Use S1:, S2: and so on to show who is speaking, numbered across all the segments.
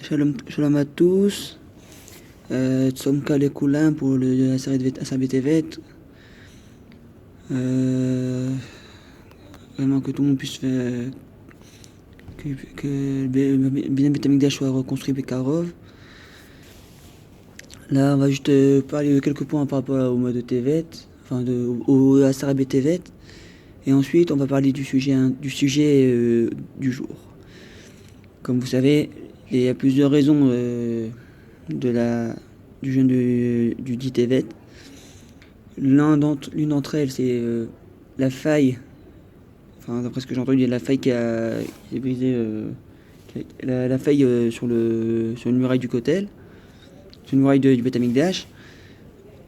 S1: Shalom à tous. Tzomka Lekulam pour le Asar Tevet. Vraiment que tout le monde puisse faire. Que le Binyan Bet Hamikdash soit reconstruit Bekarov. Là, on va juste parler de quelques points par rapport au mois de Tevet, enfin au Asar Tevet. Et ensuite, on va parler du sujet du jour. Comme vous savez, il y a plusieurs raisons du jeûne du dit Tevet. L'une d'entre elles, c'est la faille, enfin d'après ce que j'ai entendu, la faille qui est brisée, la faille sur une muraille du Kotel, sur une muraille du Beth Amikdash.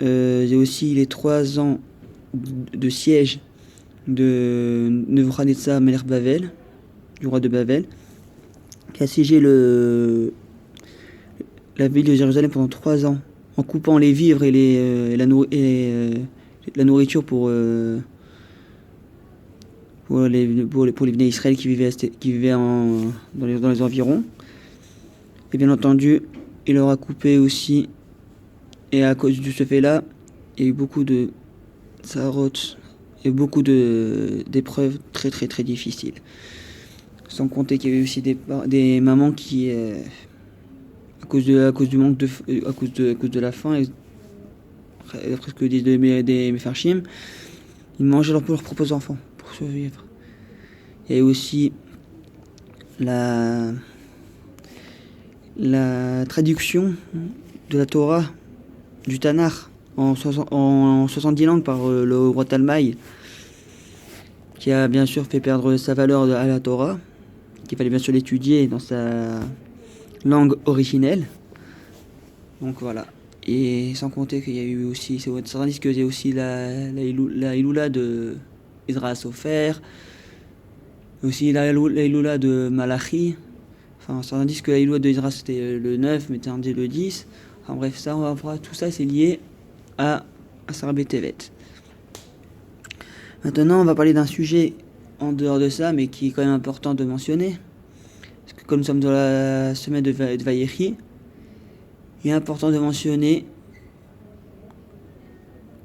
S1: Il y a aussi les 3 ans de siège de Nebuchadnezzar Melech Bavel, du roi de Bavel, qui a siégé la ville de Jérusalem pendant 3 ans, en coupant les vivres et la nourriture pour les Bnei Israël qui vivaient dans les environs. Et bien entendu, il leur a coupé aussi, et à cause de ce fait-là, il y a eu beaucoup de sarot et beaucoup d'épreuves très très très difficiles. Sans compter qu'il y avait aussi des mamans qui, à cause du manque à cause de la faim, d'après ce que disent des Mefarshim, ils mangeaient leurs propres enfants pour survivre. Il y a aussi la traduction de la Torah, du Tanakh, en 70 langues par le roi Talmaï, qui a bien sûr fait perdre sa valeur à la Torah, qu'il fallait bien sûr l'étudier dans sa langue originelle. Donc voilà. Et sans compter qu'il y a eu aussi, certains disent qu'il y a aussi la Iloula de Ezra Sofer, aussi la Iloula de Malachi. Enfin, certains disent que la Iloula de Ezra c'était le 9, mais certains disent le 10. Enfin bref, ça, on va voir, tout ça c'est lié à Asar Tevet. Maintenant, on va parler d'un sujet en dehors de ça, mais qui est quand même important de mentionner. Parce que comme nous sommes dans la semaine de Vayechi, il est important de mentionner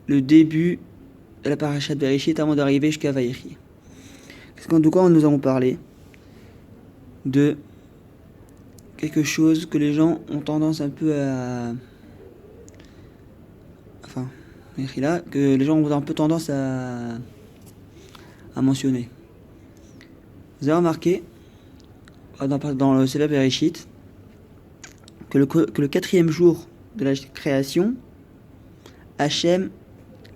S1: le début de la parasha de Bereshit avant d'arriver jusqu'à Vayechi. Parce qu'en tout cas, nous avons parlé de quelque chose que les gens ont tendance un peu à... Enfin, là, que les gens ont un peu tendance à mentionner. Vous avez remarqué, dans le Sefer Bereshit, que le 4e jour de la création, Hachem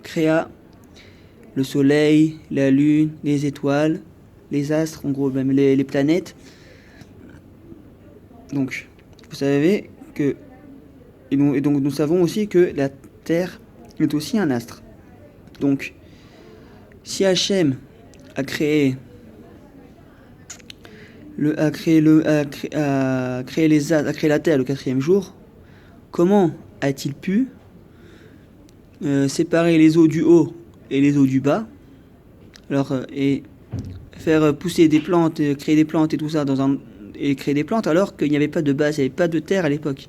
S1: créa le soleil, la lune, les étoiles, les astres, en gros même les planètes. Donc, vous savez que... Et donc nous savons aussi que la Terre est aussi un astre. Donc, si Hachem a créé les astres, a créé la Terre le 4e jour, comment a-t-il pu séparer les eaux du haut et les eaux du bas, et faire pousser des plantes, créer des plantes et tout ça et créer des plantes alors qu'il n'y avait pas de base, il n'y avait pas de terre à l'époque.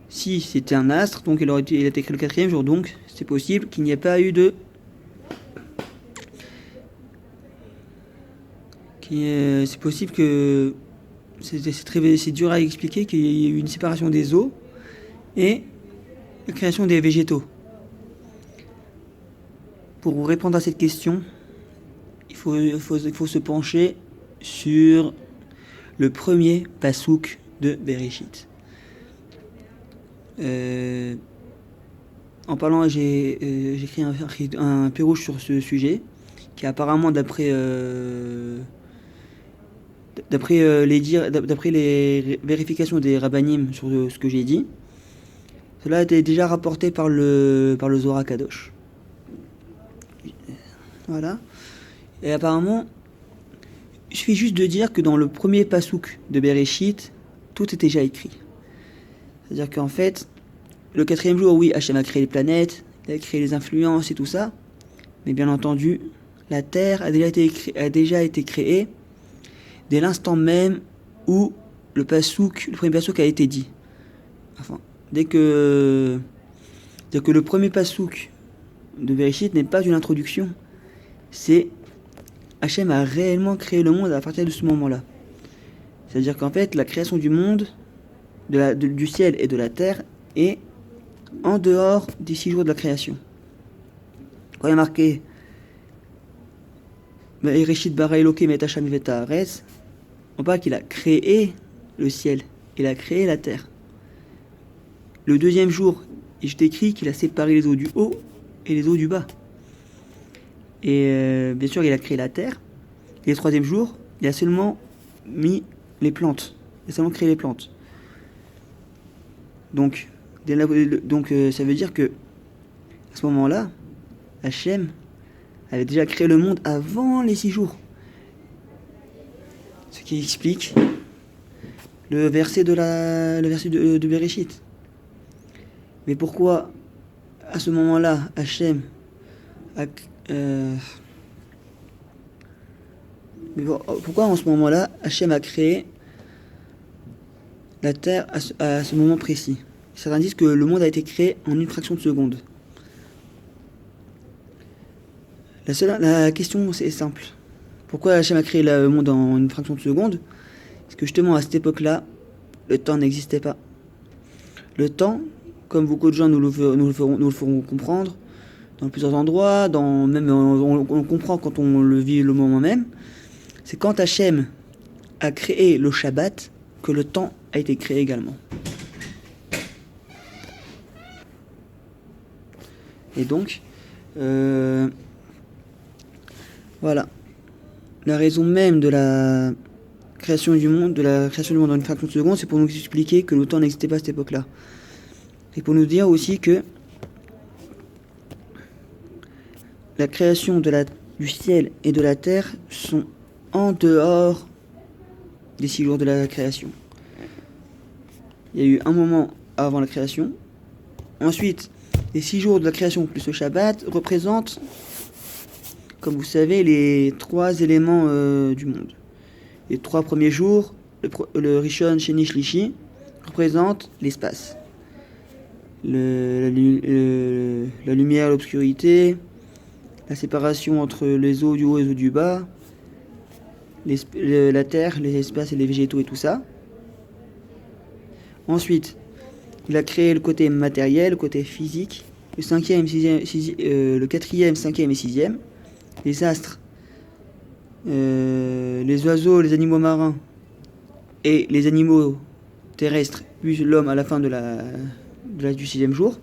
S1: Si c'était un astre, donc il a été créé le 4e jour, donc c'est possible qu'il n'y ait pas eu de... C'est possible que... C'est dur à expliquer qu'il y ait eu une séparation des eaux et la création des végétaux. Pour répondre à cette question, il faut se pencher sur le premier pasouk de Bereshit. En parlant, j'ai écrit un pérouche sur ce sujet, qui apparemment, d'après les vérifications des rabbanim sur ce que j'ai dit, cela a été déjà rapporté par le Zohar Kadosh. Voilà. Et apparemment, il suffit juste de dire que dans le premier pasouk de Bereshit, tout est déjà écrit. C'est-à-dire qu'en fait, le 4e jour, oui, Hachem a créé les planètes, il a créé les influences et tout ça, mais bien entendu, la Terre a déjà été créée dès l'instant même où le premier pasouk a été dit. Enfin, dès que le premier pasouk de Bereshit n'est pas une introduction, c'est Hachem a réellement créé le monde à partir de ce moment-là. C'est-à-dire qu'en fait, la création du monde, du ciel et de la terre est en dehors des 6 jours de la création. Quand il y a marqué Bereshit bara Elokim et Hasham et Haaretz, on parle qu'il a créé le ciel, il a créé la terre. Le deuxième jour, je t'écris qu'il a séparé les eaux du haut et les eaux du bas. Et bien sûr, il a créé la terre. Et le troisième jour, il a seulement mis les plantes. Il a seulement créé les plantes. Donc ça veut dire que à ce moment-là, Hachem avait déjà créé le monde avant les 6 jours. Ce qui explique le verset de Bereshit. Mais pourquoi à ce moment-là Hachem pourquoi en ce moment-là Hachem a créé la terre à ce moment précis? Certains disent que le monde a été créé en une fraction de seconde. La question c'est simple. Pourquoi Hachem a créé le monde en une fraction de seconde? Parce que justement à cette époque-là, le temps n'existait pas. Le temps, comme beaucoup de gens nous le feront comprendre, dans plusieurs endroits, même on comprend quand on le vit le moment même, c'est quand Hachem a créé le Shabbat que le temps a été créé également. Et donc, voilà. La raison même de la création du monde, en une fraction de seconde, c'est pour nous expliquer que le temps n'existait pas à cette époque-là. Et pour nous dire aussi que la création du ciel et de la terre sont en dehors des 6 jours de la création. Il y a eu un moment avant la création. Ensuite, les 6 jours de la création plus le Shabbat représentent, comme vous savez, les 3 éléments du monde. Les 3 premiers jours, le Rishon, Sheni, Shlishi, représentent l'espace. La lumière, l'obscurité, la séparation entre les eaux du haut et les eaux du bas, la terre, les espaces et les végétaux et tout ça. Ensuite, il a créé le côté matériel, le côté physique, le 4e, 5e et 6e, les astres, les oiseaux, les animaux marins et les animaux terrestres, puis l'homme à la fin du 6e jour.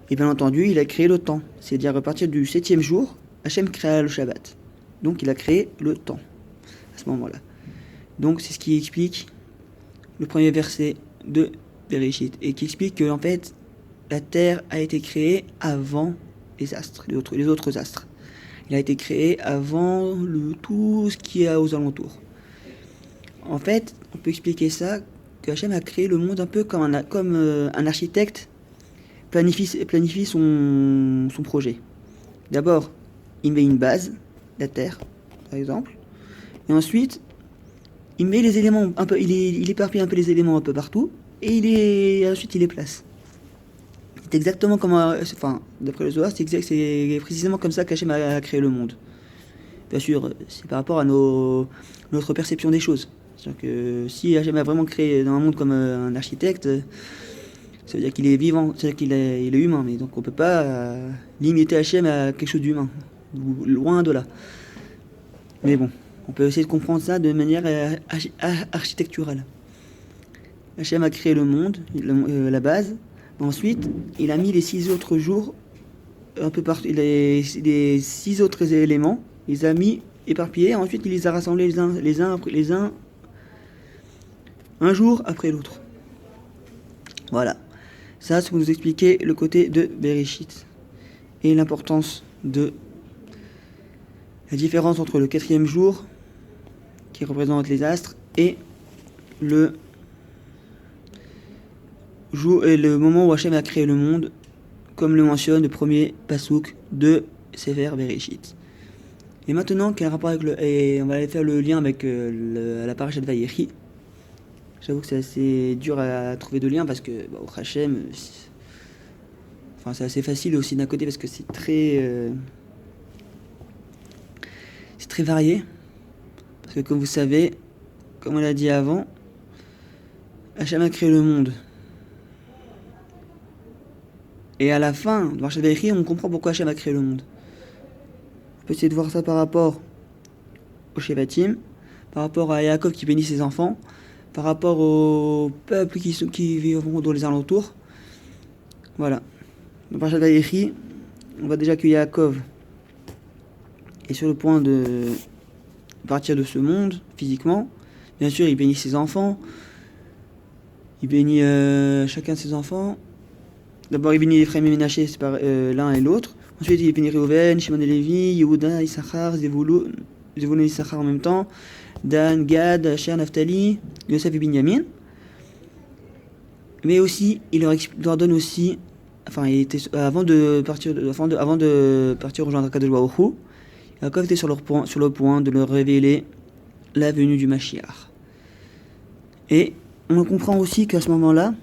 S1: Et bien entendu, il a créé le temps. C'est-à-dire à partir du 7e jour, Hachem créa le Shabbat. Donc il a créé le temps à ce moment-là. Donc c'est ce qui explique le premier verset de Bereshit et qui explique que en fait la terre a été créée avant les astres, les autres astres. Il a été créé avant tout ce qui est aux alentours. En fait, on peut expliquer ça que Hachem a créé le monde un peu comme un architecte planifie son projet. D'abord, il met une base, la terre, par exemple, et ensuite, il met les éléments un peu, il éparpille un peu les éléments un peu partout, et ensuite il les place. C'est exactement d'après le Zohar, c'est précisément comme ça qu'Hachem a créé le monde. Bien sûr, c'est par rapport à notre perception des choses. C'est-à-dire que si Hachem a vraiment créé dans un monde comme un architecte, ça veut dire qu'il est vivant, c'est-à-dire qu'il est humain, mais donc on peut pas limiter Hachem à quelque chose d'humain, loin de là. Mais bon, on peut essayer de comprendre ça de manière architecturale. Hachem a créé le monde, la base. Ensuite, il a mis les 6 autres jours un peu partout. Les 6 autres éléments, il les a mis éparpillés. Ensuite, il les a rassemblés les uns après les uns, un jour après l'autre. Voilà. Ça, c'est pour nous expliquer le côté de Bereshit et l'importance de la différence entre le 4e jour, qui représente les astres, et le moment où Hachem a créé le monde, comme le mentionne le premier pasouk de Sefer Bereshit. Et maintenant, quel rapport avec et on va aller faire le lien avec la parashat Vayechi. J'avoue que c'est assez dur à trouver de lien parce que, au Hachem, enfin, c'est assez facile aussi d'un côté parce que c'est très varié. Parce que comme vous savez, comme on l'a dit avant, Hachem a créé le monde. Et à la fin de Parashat Vayechi, on comprend pourquoi Hachem a créé le monde. On peut essayer de voir ça par rapport au Shevatim, par rapport à Yaakov qui bénit ses enfants, par rapport aux peuples qui vivront dans les alentours. Voilà. Dans Parashat Vayechi, on voit déjà que Yaakov est sur le point de partir de ce monde physiquement. Bien sûr, il bénit ses enfants. Il bénit chacun de ses enfants. D'abord, il bénit Ephraim et Ménaché, c'est l'un et l'autre. Ensuite, il bénit Reuven, Shimon et Lévi, Yehuda, Issachar, Zevulun et Issachar en même temps. Dan, Gad, Asher, Naphtali, Yosef et Binyamin. Mais aussi, il leur donne aussi, enfin, il était, avant de partir rejoindre Kadosh Baruch Hu, Yaakov était sur le point de leur révéler la venue du Mashiach. Et on comprend aussi qu'à ce moment-là,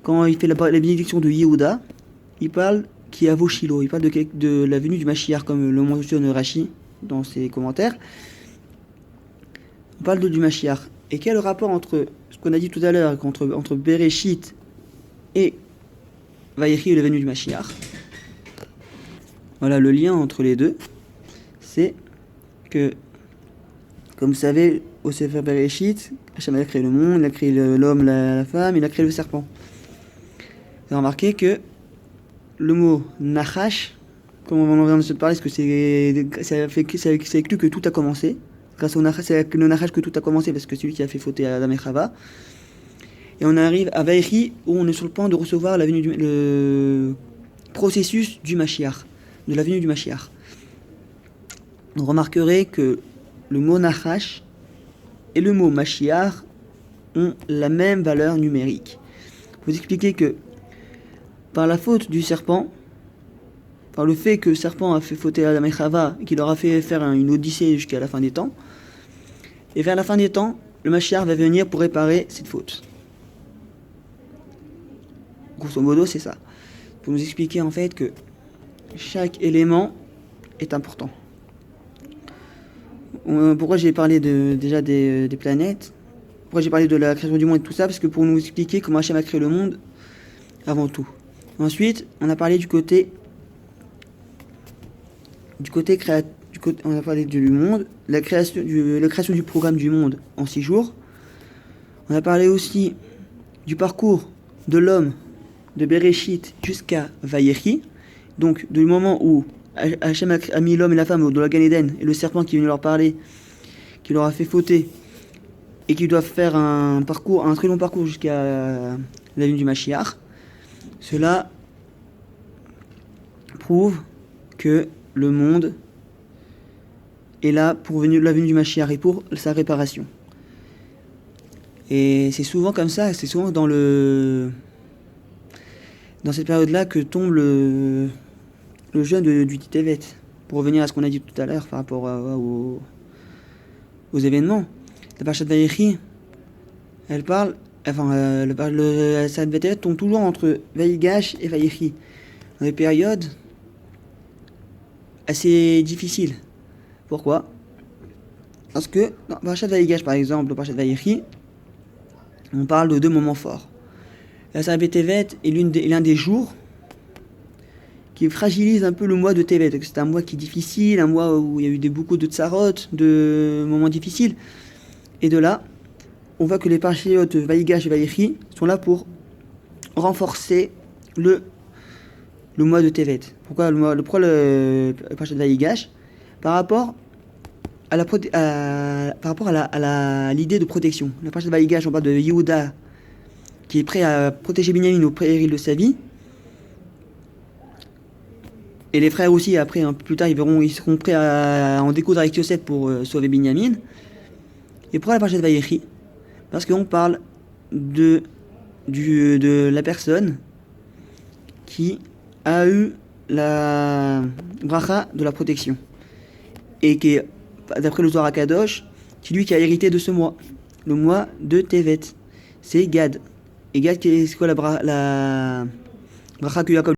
S1: quand il fait la bénédiction de Yehuda, il parle qui a Shiloh, il parle de la venue du Mashiach, comme le mentionne Rashi dans ses commentaires. On parle du Mashiach. Et quel est le rapport entre ce qu'on a dit tout à l'heure, entre Bereshit et Vayechi et la venue du Mashiach? Voilà, le lien entre les deux, c'est que, comme vous savez, au Sefer Bereshit, Hachem a créé le monde, il a créé l'homme, la femme, il a créé le serpent. Vous avez remarqué que le mot Nachash, comme on vient de se parler, parce que ça exclut que tout a commencé. Grâce au Nachash, c'est avec le Nachash que tout a commencé, parce que c'est lui qui a fait fauter Adam et Chava. Et on arrive à Vayechi, où on est sur le point de recevoir le processus du Mashiach, de la venue du Mashiach. Vous remarquerez que le mot Nachash et le mot Mashiach ont la même valeur numérique. Vous expliquez que par la faute du serpent, par le fait que le serpent a fait fauter Adam et Chava, et qu'il leur a fait faire une odyssée jusqu'à la fin des temps, et vers la fin des temps, le Mashiach va venir pour réparer cette faute. Grosso modo, c'est ça. Pour nous expliquer en fait que chaque élément est important. Pourquoi j'ai parlé déjà des planètes? Pourquoi j'ai parlé de la création du monde et tout ça? Parce que pour nous expliquer comment Hachem a créé le monde avant tout. Ensuite, on a parlé du côté on a parlé du monde, la création du programme du monde en 6 jours. On a parlé aussi du parcours de l'homme de Bereshit jusqu'à Vayechi, donc du moment où Hachem a mis l'homme et la femme dans la Gan Eden et le serpent qui est venu leur parler, qui leur a fait fauter et qui doivent faire un très long parcours jusqu'à la venue du Mashiach. Cela prouve que le monde est là pour la venue du Mashiach et pour sa réparation. Et c'est souvent comme ça, c'est souvent dans cette période-là que tombe le jeûne du Titevet. Pour revenir à ce qu'on a dit tout à l'heure par rapport aux événements. La Parashat Vayechi, elle parle, le Sat Titevet tombe toujours entre Vayigash et Vayechi. Dans des périodes assez difficiles. Pourquoi? Parce que dans Parashat Vayigash, par exemple, dans Parashat Vayechi, on parle de 2 moments forts. La Sat Tevet est l'un des jours qui fragilise un peu le mois de Tevet. C'est un mois qui est difficile, un mois où il y a eu beaucoup de tsarot, de moments difficiles. Et de là, on voit que les parashiot Vayigash et Vayechi sont là pour renforcer le mois de Tevet. Pourquoi le parashat Vayigash? Par rapport à l'idée de protection. La parashat Vayigash, on parle de Yehuda qui est prêt à protéger Binyamin au péril de sa vie. Et les frères aussi, après, plus tard, ils seront prêts à en découdre avec Yosef pour sauver Binyamin. Et pourquoi la parashat Vayechi? Parce qu'on parle de la personne qui a eu la bracha de la protection. Et qui est, d'après le Zohar HaKadosh, c'est lui qui a hérité de ce mois. le mois de Tevet. C'est Gad. Et Gad, c'est quoi la bracha qu'il y a comme